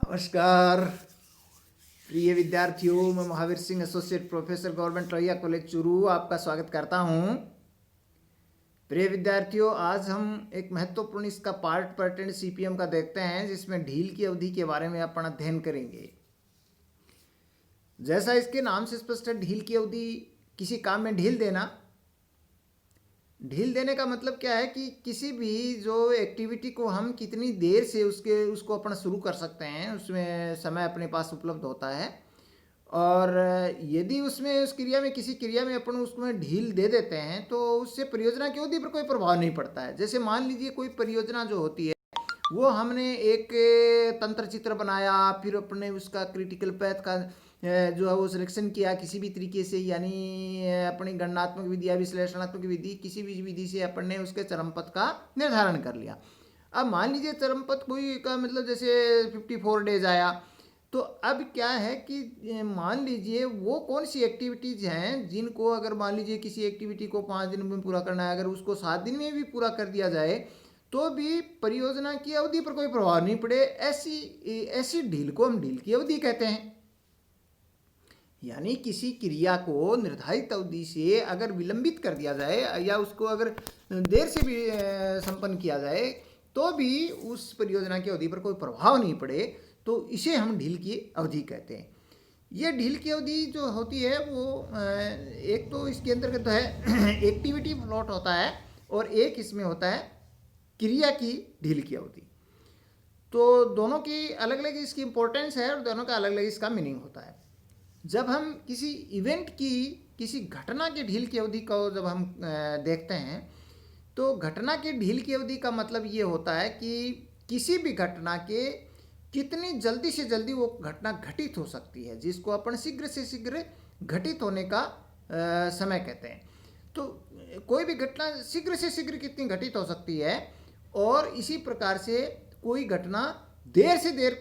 नमस्कार प्रिय विद्यार्थियों, मैं Mahavir Singh, associate professor, government Lohia college Churu, आपका स्वागत करता हूं। प्रिय विद्यार्थियों, आज हम एक महत्वपूर्ण इसका पार्ट पर्टेंट सीपीएम का देखते हैं, जिसमें ढील की अवधि के बारे में अपन अध्ययन करेंगे। जैसा इसके नाम से स्पष्ट है, ढील की अवधि किसी काम में ढील देना। ढील देने का मतलब क्या है कि किसी भी जो एक्टिविटी को हम कितनी देर से उसको अपन शुरू कर सकते हैं, उसमें समय अपने पास उपलब्ध होता है। और यदि उसमें उस क्रिया में किसी क्रिया में अपन उसमें ढील दे देते हैं तो उससे परियोजना की अवधि पर कोई प्रभाव नहीं पड़ता है। जैसे मान लीजिए कोई परियोजना जो होती है वो हमने एक तंत्र चित्र बनाया, फिर अपने उसका क्रिटिकल पैथ का जो है वो सिलेक्शन किया किसी भी तरीके से, यानी अपनी गणनात्मक विधि या विश्लेषणात्मक विधि, किसी भी विधि से अपन ने उसके चरम पथ का निर्धारण कर लिया। अब मान लीजिए चरम पथ कोई का मतलब जैसे 54 डेज आया, तो अब क्या है कि मान लीजिए वो कौन सी एक्टिविटीज़ हैं जिनको अगर मान लीजिए किसी एक्टिविटी को 5 दिन में पूरा करना है, अगर उसको 7 दिन में भी पूरा कर दिया जाए तो भी परियोजना की अवधि पर कोई प्रभाव नहीं पड़े। ऐसी ढील को हम ढील की अवधि कहते हैं। यानी किसी क्रिया को निर्धारित अवधि से अगर विलंबित कर दिया जाए या उसको अगर देर से भी संपन्न किया जाए तो भी उस परियोजना की अवधि पर कोई प्रभाव नहीं पड़े, तो इसे हम ढील की अवधि कहते हैं। ये ढील की अवधि जो होती है वो एक तो इसके अंतर्गत तो है एक्टिविटी प्लॉट होता है, और एक इसमें होता है क्रिया की ढील की अवधि। तो दोनों की अलग अलग इसकी इंपॉर्टेंस है और दोनों का अलग अलग इसका मीनिंग होता है। जब हम किसी इवेंट की, किसी घटना की ढील की अवधि को जब हम देखते हैं तो घटना की ढील की अवधि का मतलब ये होता है कि किसी भी घटना के कितनी जल्दी से जल्दी वो घटना घटित हो सकती है, जिसको अपन शीघ्र से शीघ्र घटित होने का समय कहते हैं। तो कोई भी घटना शीघ्र से शीघ्र कितनी घटित हो सकती है, और इसी प्रकार से कोई घटना देर से देर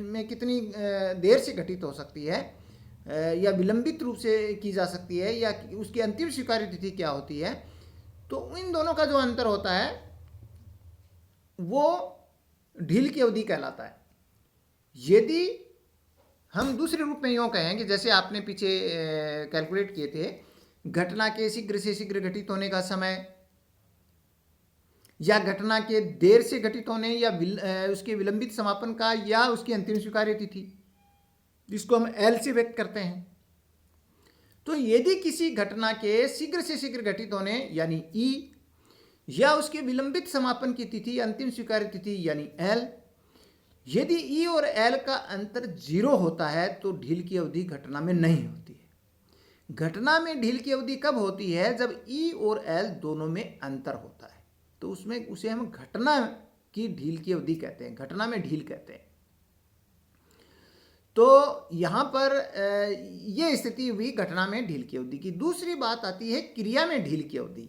में कितनी देर से घटित हो सकती है, या विलंबित रूप से की जा सकती है, या उसकी अंतिम स्वीकार्य तिथि क्या होती है। तो इन दोनों का जो अंतर होता है वो ढील की अवधि कहलाता है। यदि हम दूसरे रूप में यूँ कहें कि जैसे आपने पीछे कैलकुलेट किए थे, घटना के शीघ्र से शीघ्र घटित होने का समय, या घटना के देर से घटित होने या उसके विलंबित समापन का, या उसकी अंतिम स्वीकार्य तिथि, जिसको हम एल से व्यक्त करते हैं। तो यदि किसी घटना के शीघ्र से शीघ्र घटित होने यानी ई, या उसके विलंबित समापन की तिथि अंतिम स्वीकार्य तिथि यानी एल, यदि ई और एल का अंतर 0 होता है तो ढील की अवधि घटना में नहीं होती है। घटना में ढील की अवधि कब होती है? जब ई और एल दोनों में अंतर होता है, तो उसमें उसे हम घटना की ढील की अवधि कहते हैं, घटना में ढील कहते हैं। तो यहाँ पर ये स्थिति हुई घटना में ढील की अवधि की। दूसरी बात आती है क्रिया में ढील की अवधि।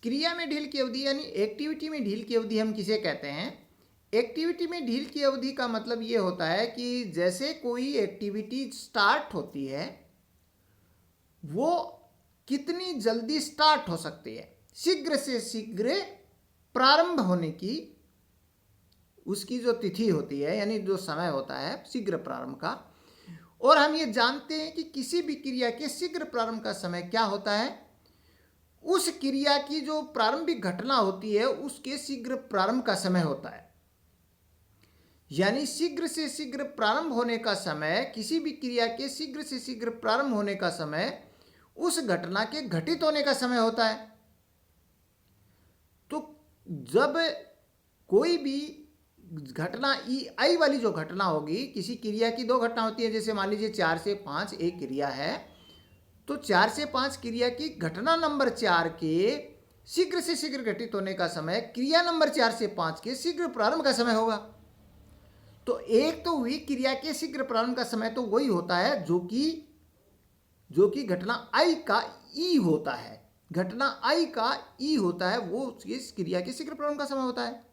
क्रिया में ढील की अवधि यानी एक्टिविटी में ढील की अवधि हम किसे कहते हैं? एक्टिविटी में ढील की अवधि का मतलब ये होता है कि जैसे कोई एक्टिविटी स्टार्ट होती है वो कितनी जल्दी स्टार्ट हो सकती है, शीघ्र से शीघ्र प्रारंभ होने की उसकी जो तिथि होती है, यानी जो समय होता है शीघ्र प्रारंभ का। और हम ये जानते हैं कि किसी भी क्रिया के शीघ्र प्रारंभ का समय क्या होता है? उस क्रिया की जो प्रारंभिक घटना होती है उसके शीघ्र प्रारंभ का समय होता है। यानी शीघ्र से शीघ्र प्रारंभ होने का समय, किसी भी क्रिया के शीघ्र से शीघ्र प्रारंभ होने का समय उस घटना के घटित होने का समय होता है। तो जब कोई भी घटना ई आई वाली जो घटना होगी, किसी क्रिया की 2 घटना होती है, जैसे मान लीजिए 4 से 5 एक क्रिया है, तो 4 से 5 क्रिया की घटना नंबर 4 के शीघ्र से शीघ्र घटित होने का समय क्रिया नंबर 4 से 5 के शीघ्र प्रारंभ का समय होगा। तो एक तो हुई क्रिया के शीघ्र प्रारंभ का समय, तो वही होता है जो कि घटना आई का ई होता है। घटना आई का ई होता है, वो इस क्रिया के शीघ्र प्रारंभ का समय होता है।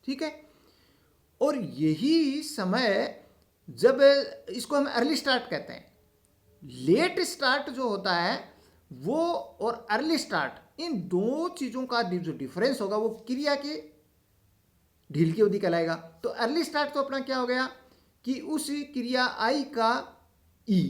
ठीक है। और यही समय जब इसको हम अर्ली स्टार्ट कहते हैं। लेट स्टार्ट जो होता है वो और अर्ली स्टार्ट, इन दो चीज़ों का जो डिफरेंस होगा वो क्रिया के ढील की अवधि कहलाएगा। तो अर्ली स्टार्ट तो अपना क्या हो गया कि उस क्रिया आई का ई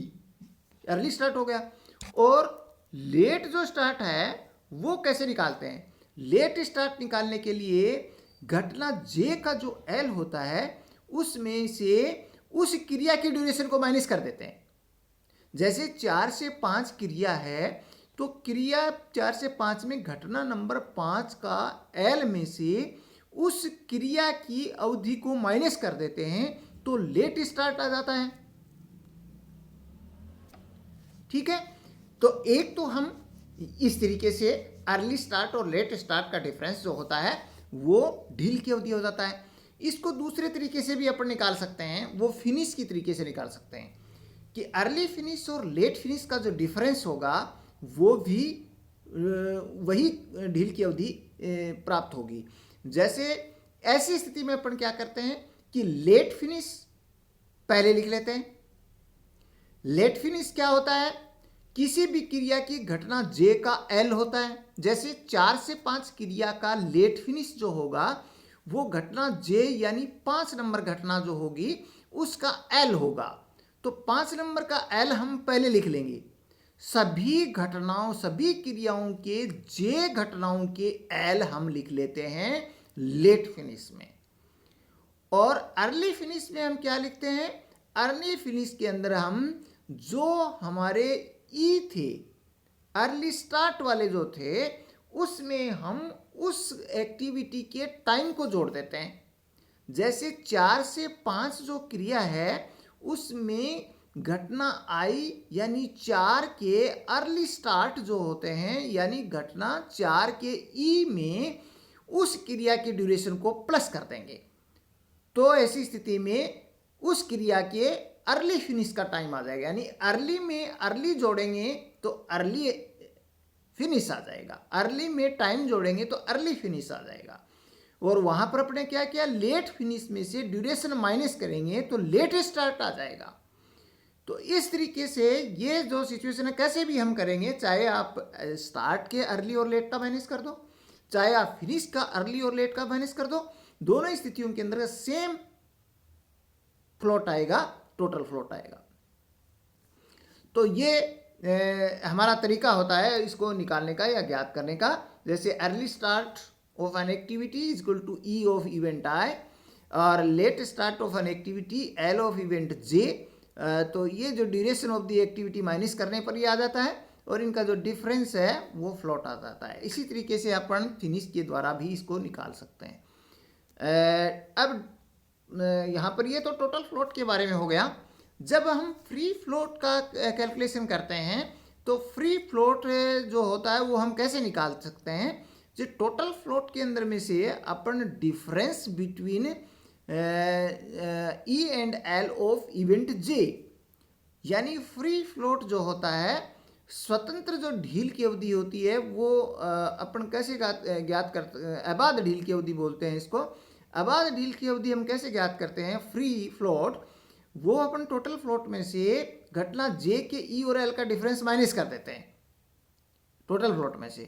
अर्ली स्टार्ट हो गया। और लेट जो स्टार्ट है वो कैसे निकालते हैं? लेट स्टार्ट निकालने के लिए घटना जे का जो एल होता है उसमें से उस क्रिया की ड्यूरेशन को माइनस कर देते हैं। जैसे 4 से 5 क्रिया है तो क्रिया 4 से 5 में घटना नंबर 5 का एल में से उस क्रिया की अवधि को माइनस कर देते हैं तो लेट स्टार्ट आ जाता है। ठीक है, तो एक तो हम इस तरीके से अर्ली स्टार्ट और लेट स्टार्ट का डिफरेंस जो होता है वो ढील की अवधि हो जाता है। इसको दूसरे तरीके से भी अपन निकाल सकते हैं, वो फिनिश की तरीके से निकाल सकते हैं कि अर्ली फिनिश और लेट फिनिश का जो डिफरेंस होगा वो भी वही ढील की अवधि प्राप्त होगी। जैसे ऐसी स्थिति में अपन क्या करते हैं कि लेट फिनिश पहले लिख लेते हैं। लेट फिनिश क्या होता है? किसी भी क्रिया की घटना जे का एल होता है। जैसे 4 से 5 क्रिया का लेट फिनिश जो होगा वो घटना जे यानी 5 नंबर घटना जो होगी उसका एल होगा। तो 5 नंबर का एल हम पहले लिख लेंगे। सभी घटनाओं सभी क्रियाओं के जे घटनाओं के एल हम लिख लेते हैं लेट फिनिश में। और अर्ली फिनिश में हम क्या लिखते हैं? अर्ली फिनिश के अंदर हम जो हमारे ई थे अर्ली स्टार्ट वाले जो थे उसमें हम उस एक्टिविटी के टाइम को जोड़ देते हैं। जैसे 4 से 5 जो क्रिया है उसमें घटना आई यानी 4 के अर्ली स्टार्ट जो होते हैं यानी घटना 4 के ई में उस क्रिया की ड्यूरेशन को प्लस कर देंगे। तो ऐसी स्थिति में उस क्रिया के अर्ली फिनिश का टाइम आ जाएगा। यानी अर्ली में अर्ली जोड़ेंगे तो अर्ली फिनिश आ जाएगा, अर्ली में टाइम जोड़ेंगे तो अर्ली फिनिश आ जाएगा। और वहां पर अपने क्या किया? लेट फिनिश में से ड्यूरेशन माइनस करेंगे तो लेट स्टार्ट आ जाएगा। तो इस तरीके से ये जो सिचुएशन है कैसे भी हम करेंगे, चाहे आप स्टार्ट के अर्ली और लेट का माइनस कर दो, चाहे आप फिनिश का अर्ली और लेट का माइनस कर दो, दोनों स्थितियों के अंदर सेम फ्लोट आएगा, टोटल फ्लोट आएगा। तो ये हमारा तरीका होता है इसको निकालने का या ज्ञात करने का। जैसे early start of an activity is equal to E of event I और late start of an activity L of event J. तो ये जो duration of the activity minus करने पर ही आ जाता है और इनका जो डिफरेंस है वो फ्लोट आ जाता है। इसी तरीके से अपन फिनिश के द्वारा भी इसको निकाल सकते हैं। अब यहाँ पर ये तो टोटल फ्लोट के बारे में हो गया। जब हम फ्री फ्लोट का कैलकुलेशन करते हैं तो फ्री फ्लोट जो होता है वो हम कैसे निकाल सकते हैं? जो टोटल फ्लोट के अंदर में से अपन difference between E and L of event J यानी फ्री फ्लोट जो होता है स्वतंत्र जो ढील की अवधि होती है वो अपन कैसे ज्ञात करते हैं? अबाध ढील की अवधि बोलते हैं इसको। अबाध ढील की अवधि हम कैसे ज्ञात करते हैं? फ्री फ्लोट वो अपन टोटल फ्लोट में से घटना जे के ई और एल का डिफरेंस माइनस कर देते हैं टोटल फ्लोट में से,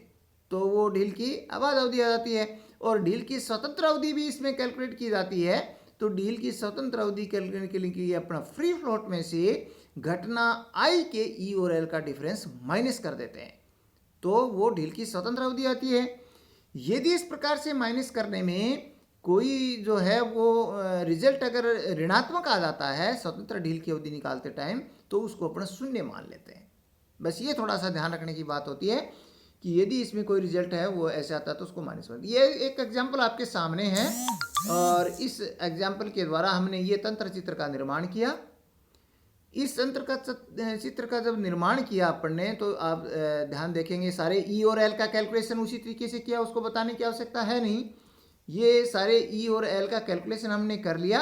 तो वो ढील की अबाध अवधि आ जाती है। और ढील की स्वतंत्र अवधि भी इसमें कैलकुलेट की जाती है। तो ढील की स्वतंत्र अवधि कैलकुलेट के लिए अपना फ्री फ्लोट में से घटना आई के ई और एल का डिफरेंस माइनस कर देते हैं, तो वो ढील की स्वतंत्र अवधि आती है। यदि इस प्रकार से माइनस करने में कोई जो है वो रिजल्ट अगर ऋणात्मक आ जाता है स्वतंत्र ढील की अवधि निकालते टाइम, तो उसको अपना शून्य मान लेते हैं। बस ये थोड़ा सा ध्यान रखने की बात होती है कि यदि इसमें कोई रिजल्ट है वो ऐसे आता है तो उसको माइनस मान। ये एक एग्जाम्पल आपके सामने है और इस एग्जाम्पल के द्वारा हमने ये तंत्र चित्र का निर्माण किया। इस चित्र का जब निर्माण किया अपन ने तो आप ध्यान देखेंगे सारे ई और एल का कैलकुलेशन उसी तरीके से किया, उसको बताने की आवश्यकता है नहीं। ये सारे ई और एल का कैलकुलेशन हमने कर लिया।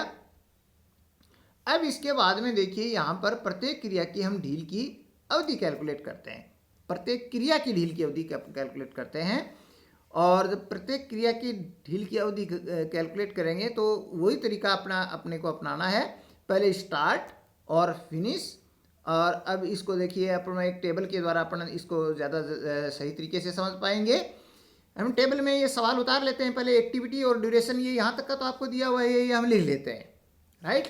अब इसके बाद में देखिए यहाँ पर प्रत्येक क्रिया की हम ढील की अवधि कैलकुलेट करते हैं। प्रत्येक क्रिया की ढील की अवधि कैलकुलेट करते हैं और जब प्रत्येक क्रिया की ढील की अवधि कैलकुलेट करेंगे तो वही तरीका अपने को अपनाना है, पहले स्टार्ट और फिनिश। और अब इसको देखिए अपन एक टेबल के द्वारा अपन इसको ज़्यादा सही तरीके से समझ पाएंगे। हम टेबल में ये सवाल उतार लेते हैं, पहले एक्टिविटी और ड्यूरेशन, ये यहाँ तक का तो आपको दिया हुआ है, ये हम लिख लेते हैं, राइट।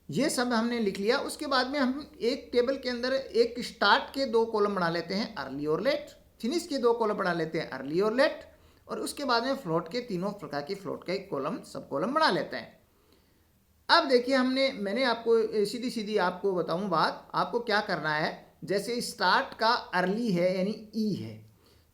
ये सब हमने लिख लिया। उसके बाद में हम एक टेबल के अंदर एक स्टार्ट के 2 कॉलम बना लेते हैं, अर्ली और लेट, फिनिश के 2 कॉलम बना लेते हैं, अर्ली और लेट, और उसके बाद में फ्लोट के तीनों प्रकार की फ्लोट का एक कॉलम, सब कॉलम बना लेते हैं। अब देखिए मैंने आपको सीधी सीधी आपको बताऊं बात, आपको क्या करना है। जैसे स्टार्ट का अर्ली है यानी ई है,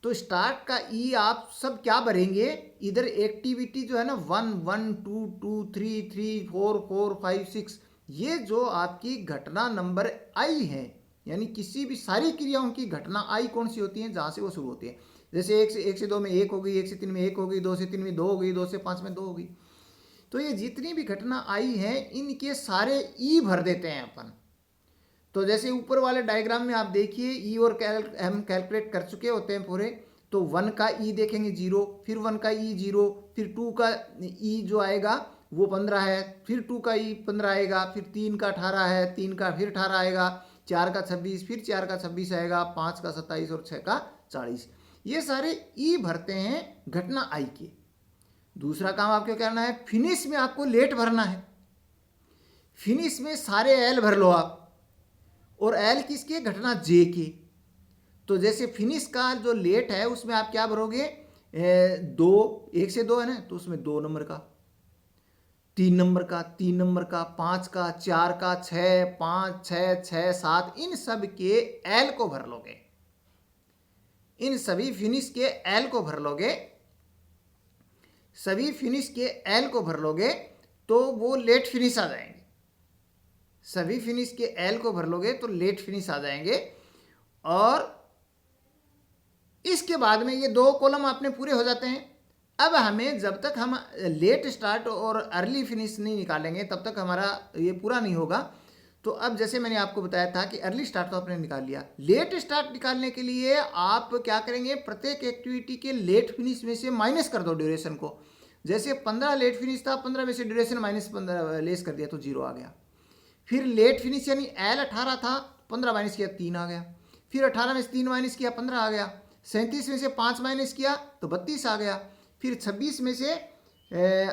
तो स्टार्ट का ई आप सब क्या भरेंगे, इधर एक्टिविटी जो है ना 1 1 2 2 3 3 4 4 5 6, ये जो आपकी घटना नंबर आई है, यानी किसी भी सारी क्रियाओं की घटना आई कौन सी होती है, जहाँ से वो शुरू होती है। जैसे 1 से 2 में 1 हो गई, 1 से 3 में 1 हो गई, 2 से 3 में 2 हो गई, 2 से 5 में 2 हो गई। तो ये जितनी भी घटना आई है इनके सारे ई भर देते हैं अपन। तो जैसे ऊपर वाले डायग्राम में आप देखिए ई और हम कैलकुलेट कर चुके होते हैं पूरे। तो 1 का ई देखेंगे 0, फिर 1 का ई 0, फिर 2 का ई जो आएगा वो 15 है, फिर 2 का ई 15 आएगा, फिर 3 का 18 है, 3 का फिर 18 आएगा, 4 का 26, फिर 4 का 26 आएगा, 5 का 27 और 6 का 40। ये सारे ई भरते हैं घटना आई के। दूसरा काम आपको करना है, फिनिश में आपको लेट भरना है। फिनिश में सारे एल भर लो आप, और एल किसके, घटना जे के। तो जैसे फिनिश का जो लेट है उसमें आप क्या भरोगे, 2, 1 से 2 है ना, तो उसमें 2 नंबर का, 3 नंबर का, 3 नंबर का, 5 का, 4 का, 6, 5, 6, 6, 7, इन सब के एल को भर लोगे, इन सभी फिनिश के एल को भर लोगे, सभी फिनिश के एल को भर लोगे तो वो लेट फिनिश आ जाएंगे। सभी फिनिश के एल को भर लोगे तो लेट फिनिश आ जाएंगे। और इसके बाद में ये 2 कॉलम अपने पूरे हो जाते हैं। अब हमें जब तक हम लेट स्टार्ट और अर्ली फिनिश नहीं निकालेंगे तब तक हमारा ये पूरा नहीं होगा। तो अब जैसे मैंने आपको बताया था कि अर्ली स्टार्ट तो आपने निकाल लिया, लेट स्टार्ट निकालने के लिए आप क्या करेंगे, प्रत्येक एक्टिविटी के लेट फिनिश में से माइनस कर दो ड्यूरेशन को। जैसे 15 लेट फिनिश था, 15 में से ड्यूरेशन -15 लेस कर दिया तो 0 आ गया। फिर लेट फिनिश यानी एल 18 था, 15 माइनस किया 3 आ गया। फिर 18 में से 3 माइनस किया 15 आ गया। 37 में से 5 माइनस किया तो 32 आ गया। फिर 26 में से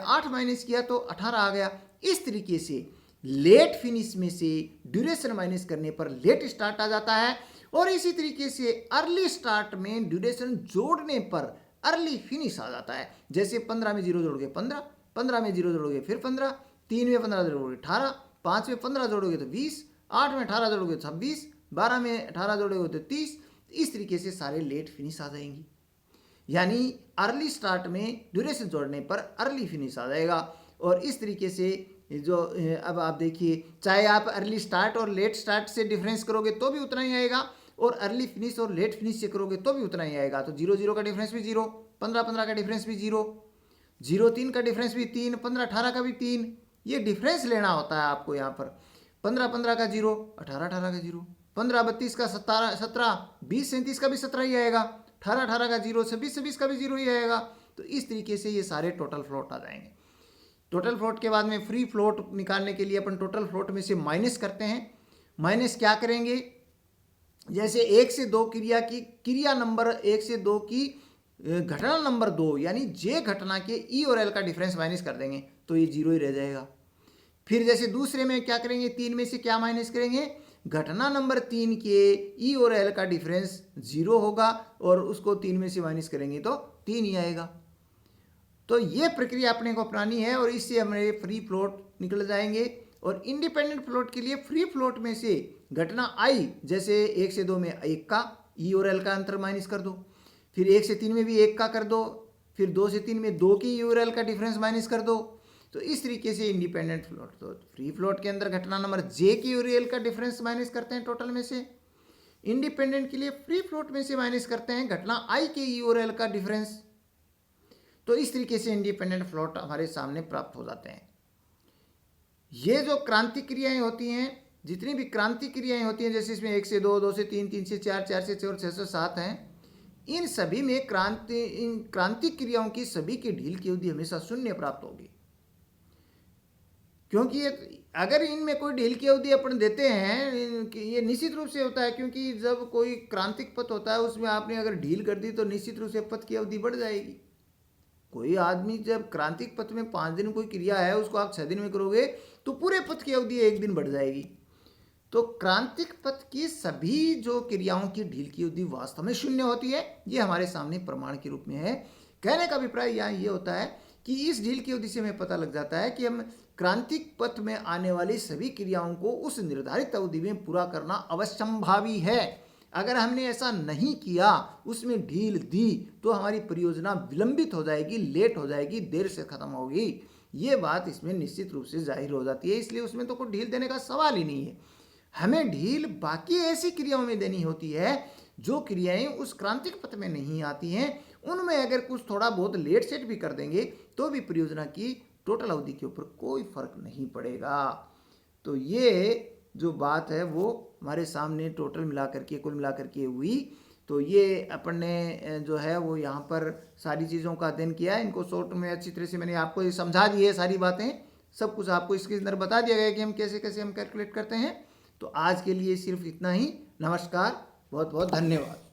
8 माइनस किया तो 18 आ गया। इस तरीके से लेट फिनिश में से ड्यूरेशन माइनस करने पर लेट स्टार्ट आ जाता है, और इसी तरीके से अर्ली स्टार्ट में ड्यूरेशन जोड़ने पर अर्ली फिनिश आ जाता है। जैसे 15 में 0 जोड़ोगे 15, 15 में 0 जोड़ोगे फिर 15, 3 में 15 जोड़ोगे 18, 5 में 15 जोड़ोगे तो 20, 8 में 18 जोड़ोगे तो 26, 12 में 18 जोड़ोगे तो 30। इस तरीके से सारे लेट फिनिश आ जाएंगी। यानी अर्ली स्टार्ट में ड्यूरेशन जोड़ने पर अर्ली फिनिश आ जाएगा। और इस तरीके से जो अब आप देखिए, चाहे आप अर्ली स्टार्ट और लेट स्टार्ट से डिफरेंस करोगे तो भी उतना ही आएगा, और अर्ली फिनिश और लेट फिनिश से करोगे तो भी उतना ही आएगा। तो 0 0 का डिफरेंस भी 0, 15 15 का डिफरेंस भी 0, 0 3 का डिफरेंस भी 3, 15 18 का भी 3। ये डिफरेंस लेना होता है आपको यहाँ पर। 15 15 का 0, 18 18 का 0, 15 32 का 17, 20 37 का भी 17 ही आएगा, 18 18 का 0, 26 26 का भी 0 ही आएगा। तो इस तरीके से ये सारे टोटल फ्लोट आ जाएंगे। टोटल फ्लोट के बाद में फ्री फ्लोट निकालने के लिए अपन टोटल फ्लोट में से माइनस करते हैं। माइनस क्या करेंगे, जैसे 1 से 2 क्रिया नंबर 1 से 2 की घटना नंबर 2 यानी जे घटना के ई और एल का डिफरेंस माइनस कर देंगे तो ये 0 ही रह जाएगा। फिर जैसे दूसरे में क्या करेंगे, 3 में से क्या माइनस करेंगे, घटना नंबर 3 के ई और एल का डिफरेंस 0 होगा, और उसको 3 में से माइनस करेंगे तो 3 ही आएगा। तो ये प्रक्रिया अपने को अपनानी है, और इससे हमारे फ्री फ्लोट निकल जाएंगे। और इंडिपेंडेंट फ्लोट के लिए फ्री फ्लोट में से घटना आई, जैसे 1 से 2 में 1 का ई और एल का अंतर माइनस कर दो, फिर 1 से 3 में भी 1 का कर दो, फिर 2 से 3 में 2 की ई और एल का डिफरेंस माइनस कर दो। तो इस तरीके से इंडिपेंडेंट फ्लोट, तो फ्री फ्लोट के अंदर घटना नंबर जे की और एल का डिफरेंस माइनस करते हैं टोटल में से। इंडिपेंडेंट के लिए फ्री फ्लोट में से माइनस करते हैं घटना आई के ई और एल का डिफरेंस। तो इस तरीके से इंडिपेंडेंट फ्लोट हमारे सामने प्राप्त हो जाते हैं। ये जो क्रांतिक क्रियाएं होती हैं, जितनी भी क्रांतिक क्रियाएं होती हैं, जैसे इसमें 1 से 2, 2 से 3, 3 से 4, 4 से 6 और 6 से 7 हैं, इन सभी में इन क्रांतिक क्रियाओं की सभी की ढील की अवधि हमेशा 0 प्राप्त होगी। क्योंकि ये अगर इनमें कोई ढील की अवधि अपन देते हैं ये निश्चित रूप से होता है, क्योंकि जब कोई क्रांतिक पथ होता है उसमें आपने अगर ढील कर दी तो निश्चित रूप से पथ की अवधि बढ़ जाएगी। कोई आदमी जब क्रांतिक पथ में 5 दिन कोई क्रिया है उसको आप 6 दिन में करोगे तो पूरे पथ की अवधि 1 दिन बढ़ जाएगी। तो क्रांतिक पथ की सभी जो क्रियाओं की ढील की अवधि वास्तव में शून्य होती है, ये हमारे सामने प्रमाण के रूप में है। कहने का अभिप्राय यहाँ ये होता है कि इस ढील की अवधि से हमें पता लग जाता है कि हम क्रांतिक पथ में आने वाली सभी क्रियाओं को उस निर्धारित अवधि में पूरा करना अवश्यंभावी है। अगर हमने ऐसा नहीं किया, उसमें ढील दी, तो हमारी परियोजना विलंबित हो जाएगी, लेट हो जाएगी, देर से खत्म होगी। ये बात इसमें निश्चित रूप से जाहिर हो जाती है, इसलिए उसमें तो कोई ढील देने का सवाल ही नहीं है। हमें ढील बाकी ऐसी क्रियाओं में देनी होती है जो क्रियाएं उस क्रांतिक पथ में नहीं आती हैं। उनमें अगर कुछ थोड़ा बहुत लेट सेट भी कर देंगे तो भी परियोजना की टोटल अवधि के ऊपर कोई फर्क नहीं पड़ेगा। तो ये जो बात है वो हमारे सामने टोटल मिलाकर के, कुल मिलाकर के हुई। तो ये अपन ने जो है वो यहाँ पर सारी चीज़ों का अध्ययन किया है। इनको शॉर्ट में अच्छी तरह से मैंने आपको ये समझा दी है, सारी बातें सब कुछ आपको इसके अंदर बता दिया गया है कि हम कैसे कैसे हम कैलकुलेट करते हैं। तो आज के लिए सिर्फ इतना ही। नमस्कार, बहुत बहुत धन्यवाद।